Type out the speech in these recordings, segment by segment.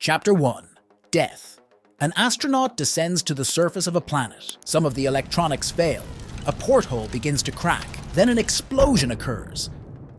Chapter 1. Death. An astronaut descends to the surface of a planet. Some of the electronics fail. A porthole begins to crack. Then an explosion occurs.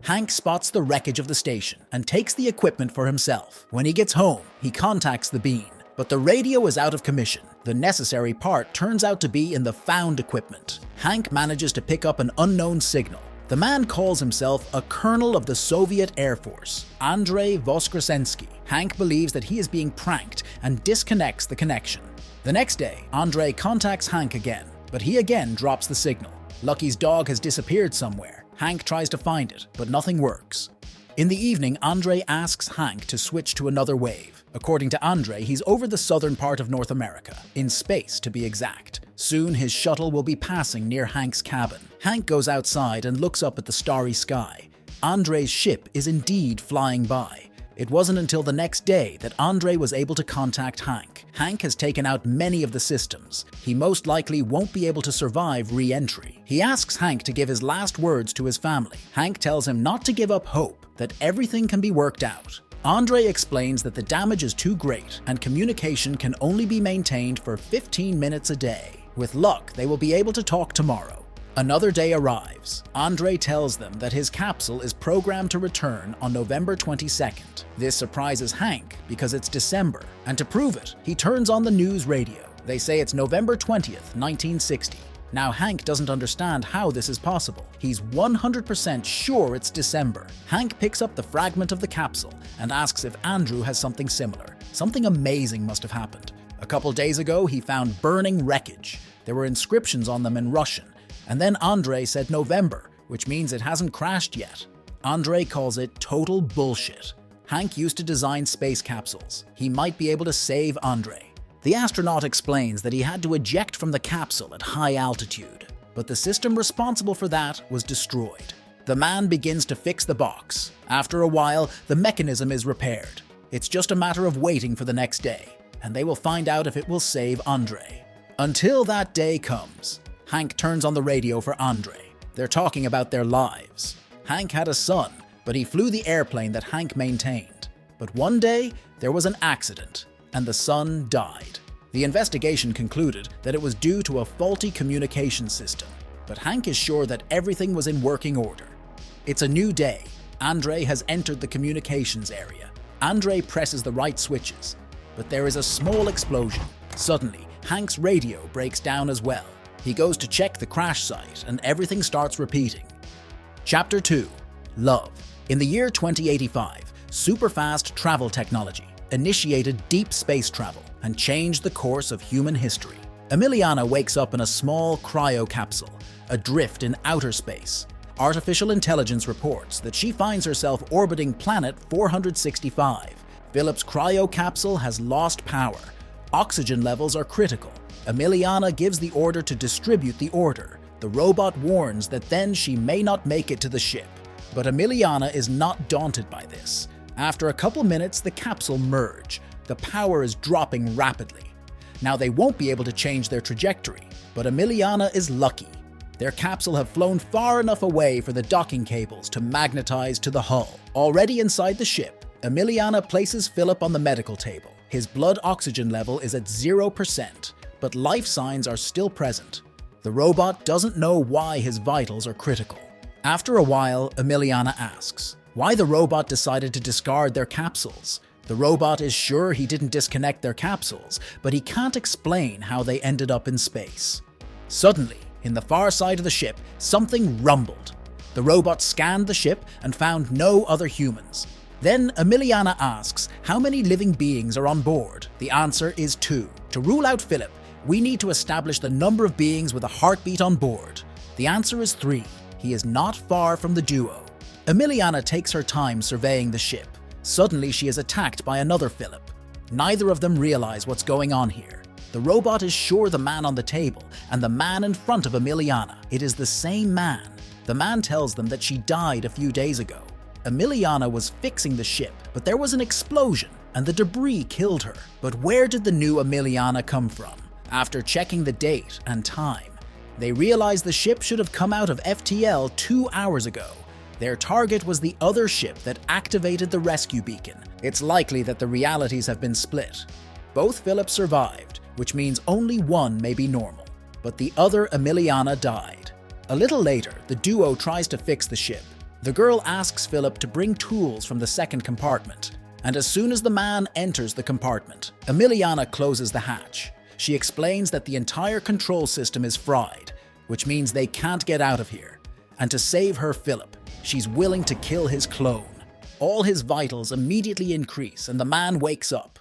Hank spots the wreckage of the station and takes the equipment for himself. When he gets home, he contacts the Bean, but the radio is out of commission. The necessary part turns out to be in the found equipment. Hank manages to pick up an unknown signal. The man calls himself a colonel of the Soviet Air Force, Andrei Voskresensky. Hank believes that he is being pranked and disconnects the connection. The next day, Andrei contacts Hank again, but he again drops the signal. Lucky's dog has disappeared somewhere. Hank tries to find it, but nothing works. In the evening, Andrei asks Hank to switch to another wave. According to Andrei, he's over the southern part of North America, in space to be exact. Soon his shuttle will be passing near Hank's cabin. Hank goes outside and looks up at the starry sky. Andrei's ship is indeed flying by. It wasn't until the next day that Andrei was able to contact Hank. Hank has taken out many of the systems. He most likely won't be able to survive re-entry. He asks Hank to give his last words to his family. Hank tells him not to give up hope, that everything can be worked out. Andrei explains that the damage is too great and communication can only be maintained for 15 minutes a day. With luck, they will be able to talk tomorrow. Another day arrives. Andrei tells them that his capsule is programmed to return on November 22nd. This surprises Hank because it's December, and to prove it, he turns on the news radio. They say it's November 20th, 1960. Now Hank doesn't understand how this is possible. He's 100% sure it's December. Hank picks up the fragment of the capsule and asks if Andrew has something similar. Something amazing must have happened. A couple days ago, he found burning wreckage. There were inscriptions on them in Russian. And then Andrei said November, which means it hasn't crashed yet. Andrei calls it total bullshit. Hank used to design space capsules. He might be able to save Andrei. The astronaut explains that he had to eject from the capsule at high altitude, but the system responsible for that was destroyed. The man begins to fix the box. After a while, the mechanism is repaired. It's just a matter of waiting for the next day, and they will find out if it will save Andrei. Until that day comes, Hank turns on the radio for Andrei. They're talking about their lives. Hank had a son, but he flew the airplane that Hank maintained. But one day, there was an accident, and the son died. The investigation concluded that it was due to a faulty communication system, but Hank is sure that everything was in working order. It's a new day. Andrei has entered the communications area. Andrei presses the right switches, but there is a small explosion. Suddenly, Hank's radio breaks down as well. He goes to check the crash site, and everything starts repeating. Chapter 2. Love. In the year 2085, superfast travel technology initiated deep space travel and changed the course of human history. Emiliana wakes up in a small cryo capsule, adrift in outer space. Artificial intelligence reports that she finds herself orbiting planet 465. Philip's cryo capsule has lost power. Oxygen levels are critical. Emiliana gives the order to distribute the order. The robot warns that then she may not make it to the ship. But Emiliana is not daunted by this. After a couple minutes, the capsule merge. The power is dropping rapidly. Now they won't be able to change their trajectory, but Emiliana is lucky. Their capsule have flown far enough away for the docking cables to magnetize to the hull. Already inside the ship, Emiliana places Philip on the medical table. His blood oxygen level is at 0%. But life signs are still present. The robot doesn't know why his vitals are critical. After a while, Emiliana asks why the robot decided to discard their capsules. The robot is sure he didn't disconnect their capsules, but he can't explain how they ended up in space. Suddenly, in the far side of the ship, something rumbled. The robot scanned the ship and found no other humans. Then Emiliana asks how many living beings are on board. The answer is 2. To rule out Philip, we need to establish the number of beings with a heartbeat on board. The answer is 3. He is not far from the duo. Emiliana takes her time surveying the ship. Suddenly she is attacked by another Philip. Neither of them realize what's going on here. The robot is sure the man on the table and the man in front of Emiliana. It is the same man. The man tells them that she died a few days ago. Emiliana was fixing the ship, but there was an explosion and the debris killed her. But where did the new Emiliana come from? After checking the date and time, they realized the ship should have come out of FTL 2 hours ago. Their target was the other ship that activated the rescue beacon. It's likely that the realities have been split. Both Philip survived, which means only one may be normal, but the other, Emiliana, died. A little later, the duo tries to fix the ship. The girl asks Philip to bring tools from the second compartment, and as soon as the man enters the compartment, Emiliana closes the hatch. She explains that the entire control system is fried, which means they can't get out of here. And to save her Philip, she's willing to kill his clone. All his vitals immediately increase and the man wakes up.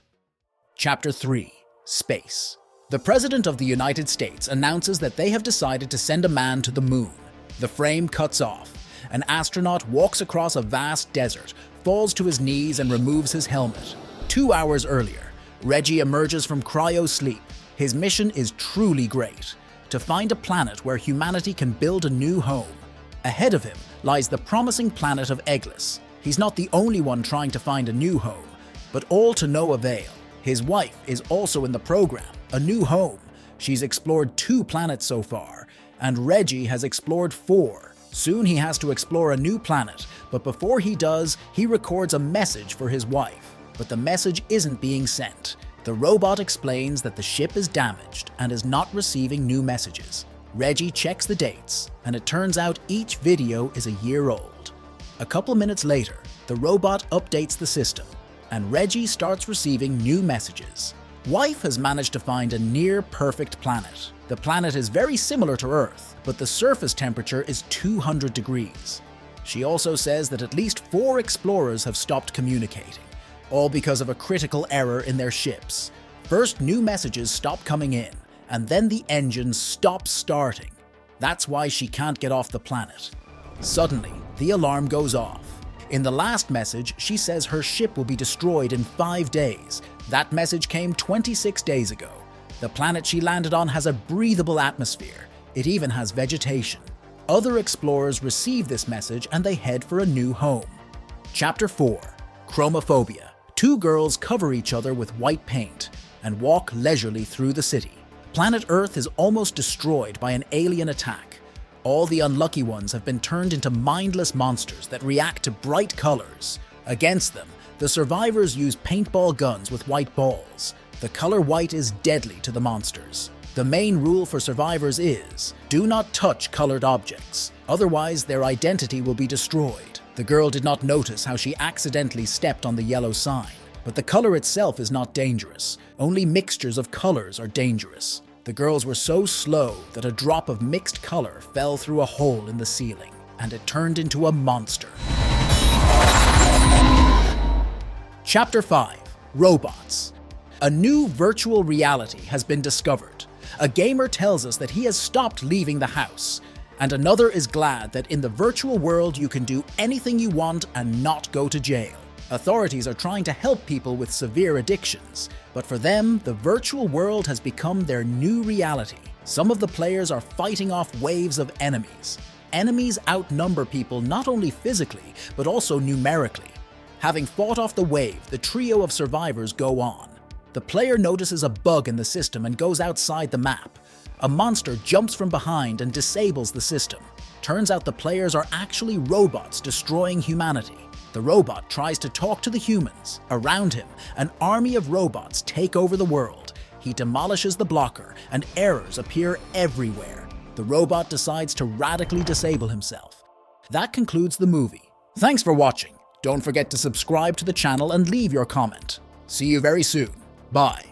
Chapter 3. Space. The President of the United States announces that they have decided to send a man to the moon. The frame cuts off. An astronaut walks across a vast desert, falls to his knees and removes his helmet. 2 hours earlier, Reggie emerges from cryo-sleep. His mission is truly great: to find a planet where humanity can build a new home. Ahead of him lies the promising planet of Eglis. He's not the only one trying to find a new home, but all to no avail. His wife is also in the program, a new home. She's explored 2 planets so far, and Reggie has explored 4. Soon he has to explore a new planet, but before he does, he records a message for his wife. But the message isn't being sent. The robot explains that the ship is damaged and is not receiving new messages. Reggie checks the dates, and it turns out each video is a year old. A couple minutes later, the robot updates the system, and Reggie starts receiving new messages. Wife has managed to find a near-perfect planet. The planet is very similar to Earth, but the surface temperature is 200 degrees. She also says that at least 4 explorers have stopped communicating, all because of a critical error in their ships. First, new messages stop coming in, and then the engines stop starting. That's why she can't get off the planet. Suddenly, the alarm goes off. In the last message, she says her ship will be destroyed in 5 days. That message came 26 days ago. The planet she landed on has a breathable atmosphere. It even has vegetation. Other explorers receive this message and they head for a new home. Chapter 4. Chromophobia. 2 girls cover each other with white paint and walk leisurely through the city. Planet Earth is almost destroyed by an alien attack. All the unlucky ones have been turned into mindless monsters that react to bright colors. Against them, the survivors use paintball guns with white balls. The color white is deadly to the monsters. The main rule for survivors is, do not touch colored objects, otherwise their identity will be destroyed. The girl did not notice how she accidentally stepped on the yellow sign, but the color itself is not dangerous. Only mixtures of colors are dangerous. The girls were so slow that a drop of mixed color fell through a hole in the ceiling, and it turned into a monster. Chapter 5. Robots. A new virtual reality has been discovered. A gamer tells us that he has stopped leaving the house, and another is glad that in the virtual world you can do anything you want and not go to jail. Authorities are trying to help people with severe addictions, but for them, the virtual world has become their new reality. Some of the players are fighting off waves of enemies. Enemies outnumber people not only physically, but also numerically. Having fought off the wave, the trio of survivors go on. The player notices a bug in the system and goes outside the map. A monster jumps from behind and disables the system. Turns out the players are actually robots destroying humanity. The robot tries to talk to the humans. Around him, an army of robots take over the world. He demolishes the blocker, and errors appear everywhere. The robot decides to radically disable himself. That concludes the movie. Thanks for watching. Don't forget to subscribe to the channel and leave your comment. See you very soon. Bye.